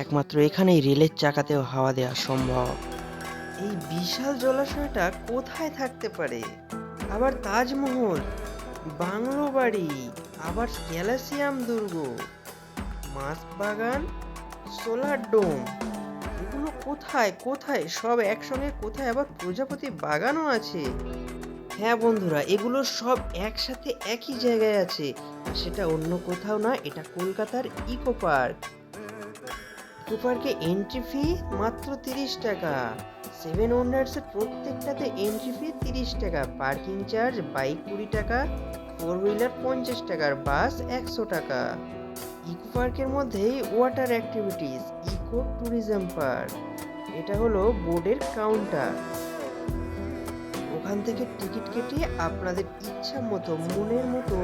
একমাত্র এখানেই রেলের চাকাতেও হাওয়া দেওয়া সম্ভব। এই বিশাল জলাশয়টা কোথায় থাকতে পারে? আবার তাজমহল, বাংলো বাড়ি, আবার ক্যালাসিয়াম দুর্গ, মাছ বাগান, সোলার ডোম, এগুলো কোথায় কোথায় সব একসঙ্গে কোথায়? আবার প্রজাপতি বাগানও আছে। হ্যাঁ বন্ধুরা, এগুলো সব একসাথে একই জায়গায় আছে, আর সেটা অন্য কোথাও না, এটা কলকাতার ইকো পার্ক। ইকো পার্কে এন্ট্রি ফি মাত্র 30 টাকা। সেভেন ওয়ান্ডার্সের প্রত্যেকটাতে এন্ট্রি ফি 30 টাকা, পার্কিং চার্জ বাইক 20 টাকা, ফোর হুইলার 50 টাকা, আর বাস 100 টাকা। ইকো পার্কের মধ্যেই water activities, eco tourism park, এটা হলো বোর্ডের কাউন্টার। ওখান থেকে টিকিট কেটে আপনাদের ইচ্ছা মতো মনের মতো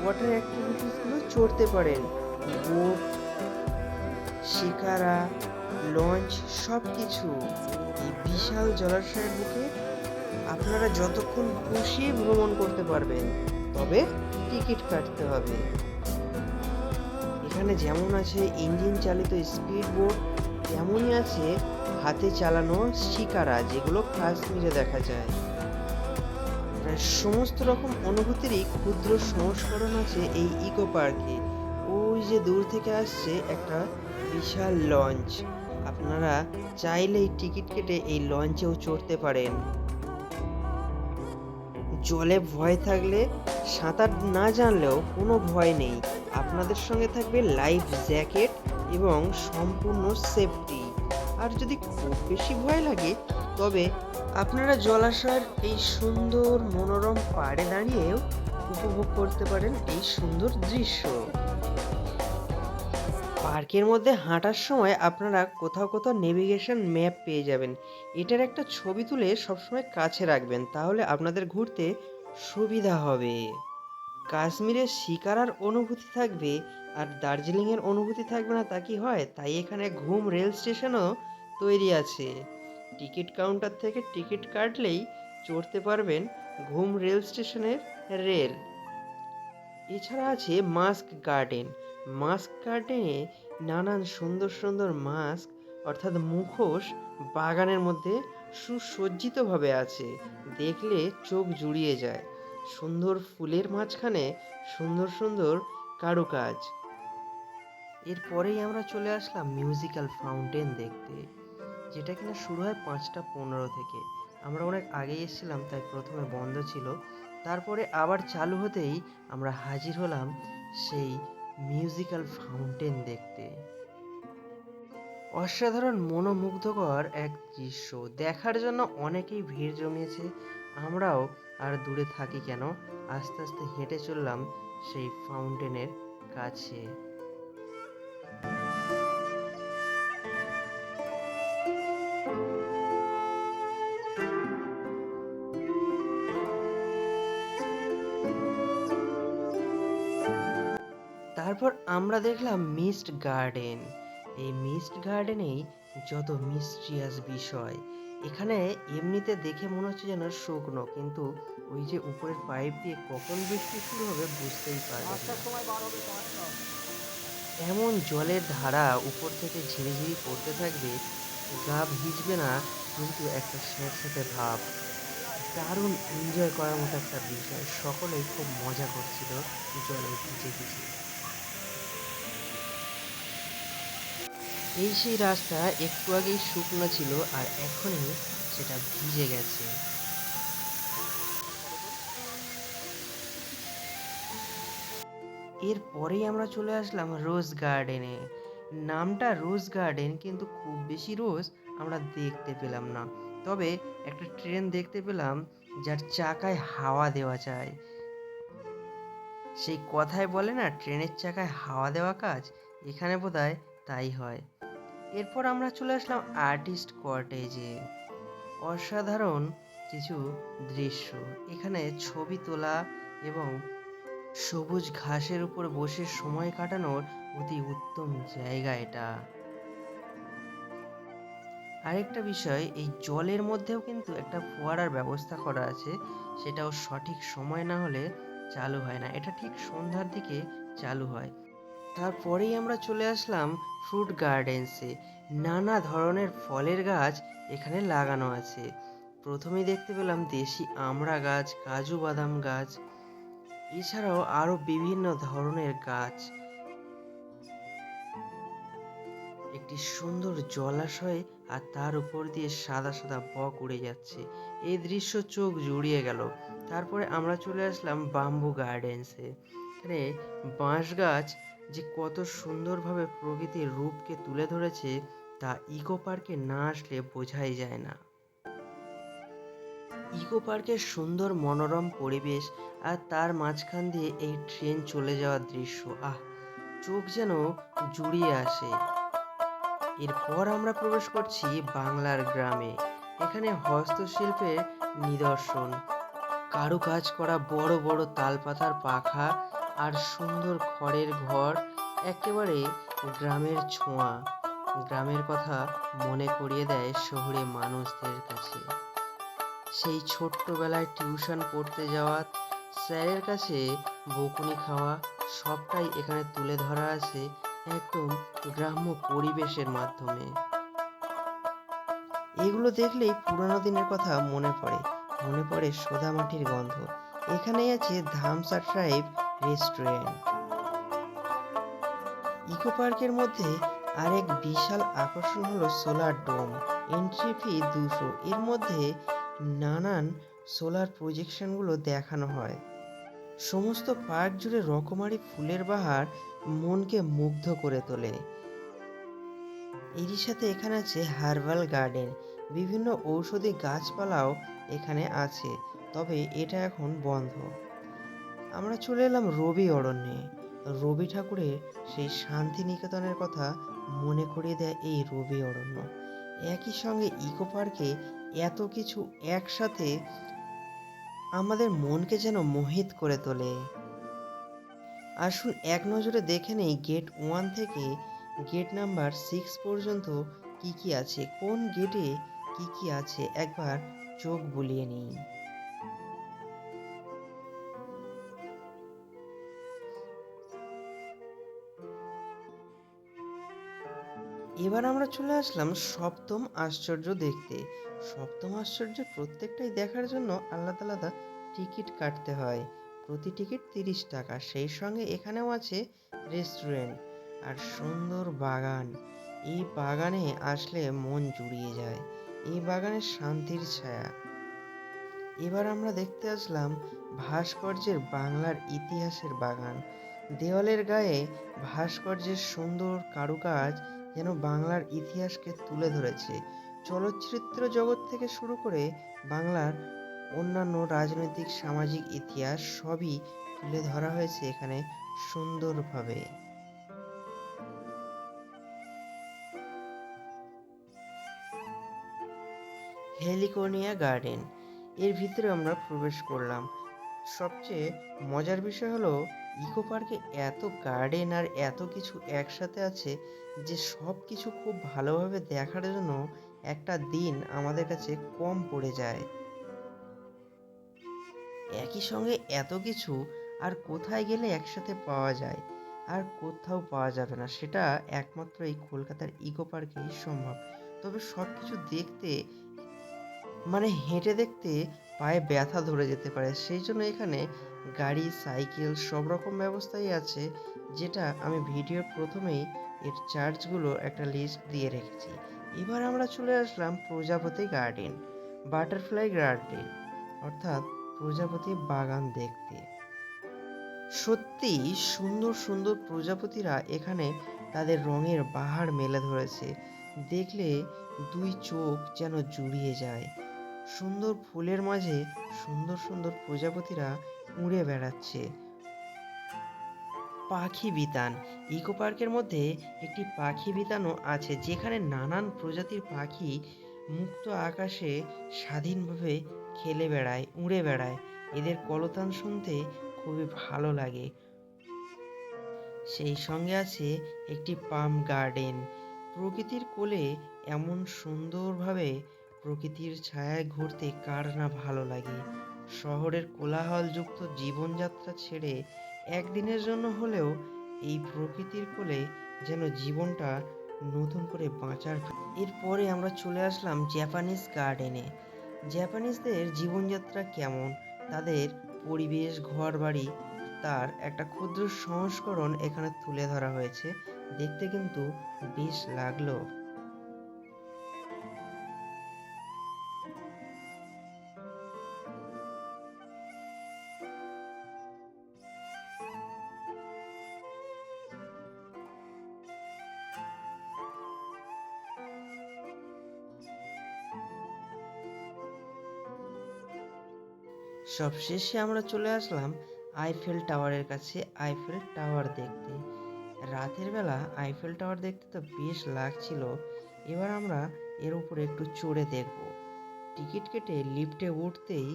ওয়াটার অ্যাক্টিভিটিসগুলো চড়তে পারেন। বোট, শিকারা, লঞ্চ, সব কিছু। এই বিশাল জলাশয়ের বুকে আপনারা যতক্ষণ খুশি ভ্রমণ করতে পারবেন, তবে টিকিট কাটতে হবে। এখানে যেমন আছে ইঞ্জিন চালিত স্পিড বোট, তেমনই আছে হাতে চালানো শিকারা, যেগুলো কাশ্মীরে দেখা যায়। প্রায় সমস্ত রকম অনুভূতিরই ক্ষুদ্র সংস্করণ আছে এই ইকো পার্কে। ওই যে দূর থেকে আসছে একটা বিশাল লঞ্চ, আপনারা চাইলেই টিকিট কেটে এই লঞ্চেও চড়তে পারেন। জলে ভয় থাকলে, সাঁতার না জানলেও কোনো ভয় নেই, আপনাদের সঙ্গে থাকবে লাইফ জ্যাকেট এবং সম্পূর্ণ সেফটি। আর যদি খুব বেশি ভয় লাগে, তবে আপনারা জলাশয়ের এই সুন্দর মনোরম পাড়ে দাঁড়িয়েও উপভোগ করতে পারেন এই সুন্দর দৃশ্য। পার্কের মধ্যে হাঁটার সময় আপনারা কোথাও কোথাও নেভিগেশন ম্যাপ পেয়ে যাবেন। এটার একটা ছবি তুলে সবসময় কাছে রাখবেন, তাহলে আপনাদের ঘুরতে সুবিধা হবে। কাশ্মীরের শিকারার অনুভূতি থাকবে, আর দার্জিলিংয়ের অনুভূতি থাকবে না তা কি হয়? তাই এখানে ঘুম রেল স্টেশনও তৈরি আছে। টিকিট কাউন্টার থেকে টিকিট কাটলেই চড়তে পারবেন ঘুম রেল স্টেশনের রেল। এছাড়া আছে মাস্ক গার্ডেন। মাস্ক গার্ডেনে নানান সুন্দর সুন্দর মাস্ক, অর্থাৎ মুখোশ, বাগানের মধ্যে সুসজ্জিতভাবে আছে, দেখলে চোখ জুড়িয়ে যায়। সুন্দর ফুলের মাঝখানে সুন্দর সুন্দর কারুকাজ। এরপরেই আমরা চলে আসলাম মিউজিক্যাল ফাউন্টেন দেখতে, যেটা কিনা শুরু হয় 5টা 15 থেকে। আমরা অনেক আগে এসেছিলাম, তাই প্রথমে বন্ধ ছিল, তারপরে আবার চালু হতেই আমরা হাজির হলাম সেই মিউজিক্যাল ফাউন্টেন দেখতে। অসাধারণ মনোমুগ্ধকর এক দৃশ্য দেখার জন্য অনেকেই ভিড় জমিয়েছে। আমরাও আর দূরে থাকি কেন, আস্তে আস্তে হেঁটে চললাম সেই ফাউন্টেনের কাছে। তারপর আমরা দেখলাম মিস্ট গার্ডেন। এই মিস্ট গার্ডেনেই যত মিস্ট্রিয়াস বিষয়। এখানে এমনিতে দেখে মনে হচ্ছে যেন শুকনো, কিন্তু ওই যে উপরের পাইপ দিয়ে কখন বৃষ্টি শুরু হবে বুঝতেই পারবেন না। এমন জলের ধারা উপর থেকে ঝিরিঝিরি পড়তে থাকবে, গা ভিজবে না, কিন্তু একটা স্যাঁতস্যাঁতে ভাব। দারুণ এনজয় করার মতো একটা বিষয়, সকলেই খুব মজা করছিল জলে ভিজে ভিজে। এই সেই রাস্তা একটু আগেই শুকনো ছিল, আর এখনই সেটা ভিজে গেছে। এরপরেই আমরা চলে আসলাম রোজ গার্ডেনে। নামটা রোজ গার্ডেন, কিন্তু খুব বেশি রোজ আমরা দেখতে পেলাম না। তবে একটা ট্রেন দেখতে পেলাম, যার চাকায় হাওয়া দেওয়া যায়। সেই কথায় বলে না, ট্রেনের চাকায় হাওয়া দেওয়া কাজ, এখানে বোধহয় তাই হয়। এরপর আমরা চলে আসলাম আর্টিস্ট কটেজে। অসাধারণ কিছু দৃশ্য, এখানে ছবি তোলা এবং সবুজ ঘাসের উপর বসে সময় কাটানোর অতি উত্তম জায়গা এটা। আরেকটা বিষয়, এই জলের মধ্যেও কিন্তু একটা ফোয়ারার ব্যবস্থা করা আছে, সেটাও সঠিক সময় না হলে চালু হয় না, এটা ঠিক সন্ধ্যার দিকে চালু হয়। তারপরেই আমরা চলে আসলাম ফ্রুট গার্ডেন্সে। নানা ধরনের ফলের গাছ এখানে লাগানো আছে। প্রথমেই দেখতে পেলাম দেশি আমড়া গাছ, কাজু বাদাম গাছ, এছাড়াও আরও বিভিন্ন ধরনের গাছ। একটি সুন্দর জলাশয় আর তার উপর দিয়ে সাদা সাদা বক উড়ে যাচ্ছে। এই দৃশ্য চোখ জুড়িয়ে গেল। তারপরে আমরা চলে আসলাম বাম্বু গার্ডেন্সে। এখানে বাঁশ গাছ যে কত সুন্দরভাবে প্রকৃতির রূপকে তুলে ধরেছে তা ইকো পার্কে না আসলে বোঝাই যায় না। ইকো পার্কের সুন্দর মনোরম পরিবেশ আর তার মাঝখান দিয়ে এই ট্রেন চলে যাওয়ার দৃশ্য, চোখ যেন জুড়িয়ে আসে। এরপর আমরা প্রবেশ করছি বাংলার গ্রামে। এখানে হস্তশিল্পের নিদর্শন, কারুকাজ করা বড় বড় তালপাতার পাখা আর সুন্দর খড়ের ঘর, একেবারে গ্রামের ছোঁয়া। গ্রামের কথা মনে করিয়ে দেয় শহুরে মানুষদের কাছে। সেই ছোট্টবেলায় টিউশন পড়তে যাওয়া, স্যারের কাছে বকুনি খাওয়া, সবটাই এখানে তুলে ধরা আছে একদম গ্রাম্য পরিবেশের মাধ্যমে। এগুলো দেখলেই পুরানো দিনের কথা মনে পড়ে সোদামাটির গন্ধ। এখানেই আছে ধামসা ট্রাইব রেস্টুরেন্ট। ইকো পার্কের মধ্যে আরেক বিশাল আকর্ষণ হলো সোলার ডোম। Entry fee 200। এর মধ্যে নানান সোলার প্রজেকশনগুলো দেখানো হয়। সমস্ত পার্ক জুড়ে রকমারি ফুলের বাহার মনকে মুগ্ধ করে তোলে। এরই সাথে এখানে আছে হার্বাল গার্ডেন। বিভিন্ন ঔষধি গাছপালাও এখানে আছে, তবে এটা এখন বন্ধ। আমরা চলে এলাম রবি অরণ্যে। রবি ঠাকুরের সেই শান্তিনিকেতনের কথা মনে করিয়ে দেয় এই রবি অরণ্য। একই সঙ্গে ইকো পার্কে এত কিছু একসাথে আমাদের মনকে যেন মোহিত করে তোলে। আসুন এক নজরে দেখে নেই গেট 1 থেকে গেট নাম্বার 6 পর্যন্ত কি কি আছে, কোন গেটে কি কি আছে একবার চোখ বুলিয়ে নিই। এবার আমরা চলে আসলাম সপ্তম আশ্চর্য দেখতে। সপ্তম আশ্চর্যের প্রত্যেকটাই দেখার জন্য আলাদা আলাদা টিকিট কাটতে হয়। প্রতি টিকিট 30 টাকা। সেই সঙ্গে এখানেও আছে রেস্টুরেন্ট আর সুন্দর বাগান। এই বাগানে আসলে মন জুড়িয়ে যায়। এই বাগানের শান্তির ছায়া। এবার আমরা দেখতে আসলাম ভাস্কর্যের বাংলার ইতিহাসের বাগান। দেওয়ালের গায়ে ভাস্কর্যের সুন্দর কারুকাজ যেন বাংলার ইতিহাসকে তুলে ধরেছে। চলচ্চিত্র জগৎ থেকে শুরু করে বাংলার অন্যান্য রাজনৈতিক সামাজিক ইতিহাস সবই তুলে ধরা হয়েছে এখানে সুন্দরভাবে। হেলিকোনিয়া গার্ডেন, এর ভিতরে আমরা প্রবেশ করলাম। সবচেয়ে মজার বিষয় হলো ইকো পার্কে এত গার্ডেন আর এত কিছু একসাথে আছে যে সব কিছু খুব ভালোভাবে দেখার জন্য একটা দিন আমাদের কাছে কম পড়ে যায়। একই সঙ্গে এত কিছু আর কোথায় গেলে একসাথে পাওয়া যায় আর কোথাও পাওয়া যাবে না, সেটা একমাত্র এই কলকাতার ইকো পার্কেই সম্ভব। তবে সব কিছু দেখতে, মানে হেঁটে দেখতে পায়ে ব্যথা ধরে যেতে পারে। সেই জন্য এখানে গাড়ি, সাইকেল সব রকম ব্যবস্থাই আছে, যেটা আমি ভিডিওর প্রথমেই এর চার্জগুলো একটা লিস্ট দিয়ে রেখেছি। এবার আমরা চলে আসলাম প্রজাপতি গার্ডেন, বাটারফ্লাই গার্ডেন, অর্থাৎ প্রজাপতি বাগান দেখতে। সত্যিই সুন্দর সুন্দর প্রজাপতিরা এখানে তাদের রঙের বাহার মেলে ধরেছে। দেখলে দুই চোখ যেন জুড়িয়ে যায়। সুন্দর ফুলের মাঝে সুন্দর সুন্দর প্রজাপতিরা উড়ে বেড়াচ্ছে। পাখি বিতান, ইকো পার্কের মধ্যে একটি পাখি বিতানও আছে, যেখানে নানান প্রজাতির পাখি মুক্ত আকাশে স্বাধীনভাবে খেলে বেড়ায়, উড়ে বেড়ায়। এদের কলতান শুনতে খুবই ভালো লাগে। সেই সঙ্গে আছে একটি পাম গার্ডেন। প্রকৃতির কোলে এমন সুন্দরভাবে প্রকৃতির ছায়ায় ঘুরতে কার না ভালো লাগে। শহরের কোলাহলযুক্ত জীবনযাত্রা ছেড়ে একদিনের জন্য হলেও এই প্রকৃতির কোলে যেন জীবনটা নতুন করে বাঁচার। এরপরে আমরা চলে আসলাম জাপানিজ গার্ডেনে। জাপানিজদের জীবনযাত্রা কেমন, তাদের পরিবেশ, ঘরবাড়ি, তার একটা ক্ষুদ্র সংস্করণ এখানে তুলে ধরা হয়েছে। দেখতে কিন্তু বেশ লাগলো। সবশেষে আমরা চলে আসলাম আইফেল টাওয়ারের কাছে, আইফেল টাওয়ার দেখতে। রাতের বেলা আইফেল টাওয়ার দেখতে তো বেশ লাগছিল। এবার আমরা এর উপরে একটু চড়ে দেখব। টিকিট কেটে লিফটে উঠতেই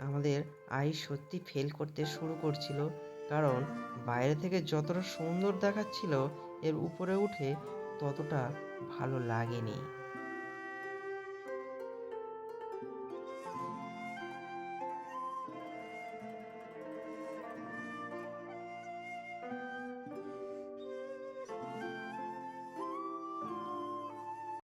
আমাদের আই সত্যি ফেল করতে শুরু করছিল, কারণ বাইরে থেকে যতটা সুন্দর দেখাচ্ছিল এর উপরে উঠে ততটা ভালো লাগেনি।